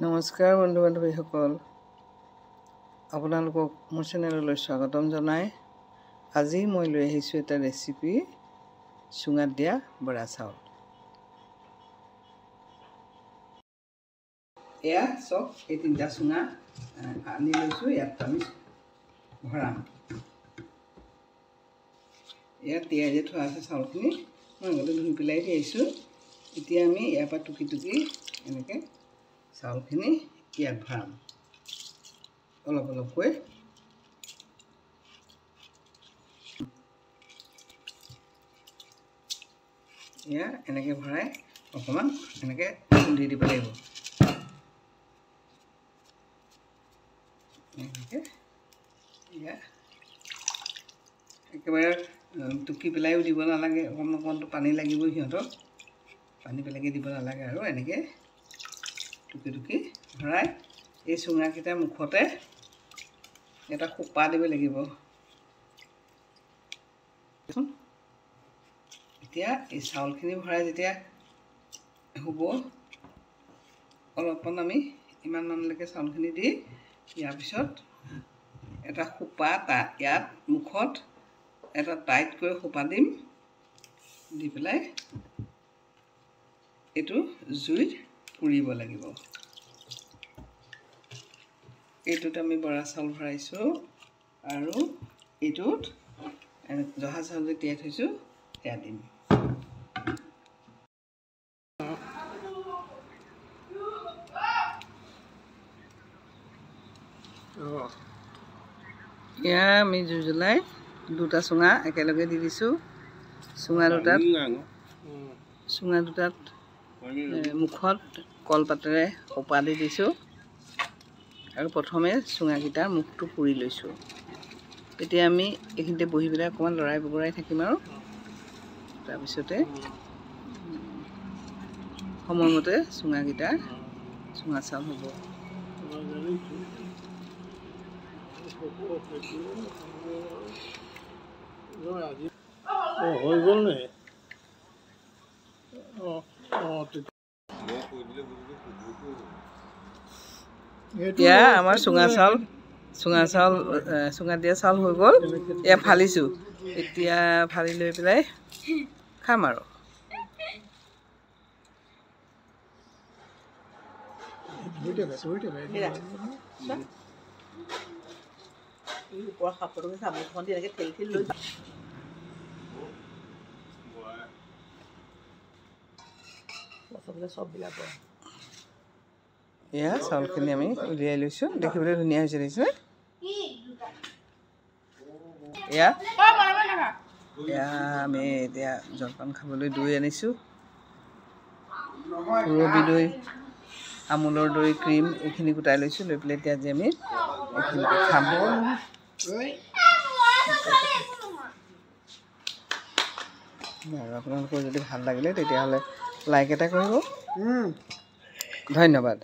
নমস্কাৰ বন্ধু বান্ধৱীসকল, আপোনালোকক মোৰ চেনেললৈ স্বাগতম জনাই আজি মই লৈ আহিছোঁ এটা ৰেচিপি চুঙাত দিয়া বৰা চাউল। এয়া চব এই তিনিটা চুঙা আনি লৈছোঁ, ইয়াত আমি ভৰাম। ইয়াত তিয়াই দি থোৱা আছে চাউলখিনি, মই আগতে ধুই পেলাই দি আহিছোঁ। এতিয়া আমি ইয়াৰ পৰা টুকি টুকি এনেকৈ চাউলখিনি ইয়াত ভৰাম অলপ অলপকৈ। এয়া এনেকৈ ভৰাই অকণমান এনেকৈ খুন্দি দিব লাগিব। এনেকৈ এয়া একেবাৰে টুকি পেলাইও দিব নালাগে, অকণমান অকণমানটো পানী লাগিবই সিহঁতক, পানী পেলাকি দিব নালাগে। আৰু এনেকৈ টুকি টুকি ভৰাই এই চুঙাকেইটাৰ মুখতে এটা সোপা দিব লাগিব। এতিয়া এই চাউলখিনি ভৰাই যেতিয়া হ'ব, অলপমান আমি ইমানমানলৈকে চাউলখিনি দি ইয়াৰ পিছত এটা সোপা ইয়াত মুখত এটা টাইটকৈ সোপা দিম, দি পেলাই এইটো জুইত পুৰিব লাগিব। এইটোত আমি বৰা চাউল ভৰাইছোঁ আৰু এইটোত জহা চাউল যে তিয়াই থৈছোঁ সেয়া দিম। এয়া আমি জুই জ্বলাই দুটা চুঙা একেলগে দি দিছোঁ। চুঙা দুটাত মুখত কলপাতেৰে সোপা দি দিছোঁ আৰু প্ৰথমে চুঙাকেইটাৰ মুখটো পুৰি লৈছোঁ। এতিয়া আমি এইখিনিতে বহি পেলাই অকণমান লৰাই বগৰাই থাকিম আৰু তাৰপিছতে সময়মতে চুঙা চাউল হ'ব। হৈ গ'ল নে? এতিয়া আমাৰ চুঙা দিয়া চাউল হৈ গ'ল। এয়া ফালিছোঁ, এতিয়া ফালি লৈ পেলাই খাম আৰু। এয়া চাউলখিনি আমি উলিয়াই লৈছোঁ, দেখিবলৈ ধুনীয়া হৈছে দেখিছে। এয়া আমি এতিয়া জলপান খাবলৈ দৈ আনিছোঁ, পুৰবী দৈ, আমুলৰ দৈ, ক্ৰীম এইখিনি গোটাই লৈছোঁ। লৈ পেলাই এতিয়া আজি আমি এইখিনিকে খাম। আৰু আপোনালোকৰ যদি ভাল লাগিলে তেতিয়াহ'লে লাইক এটা কৰিব। ধন্যবাদ।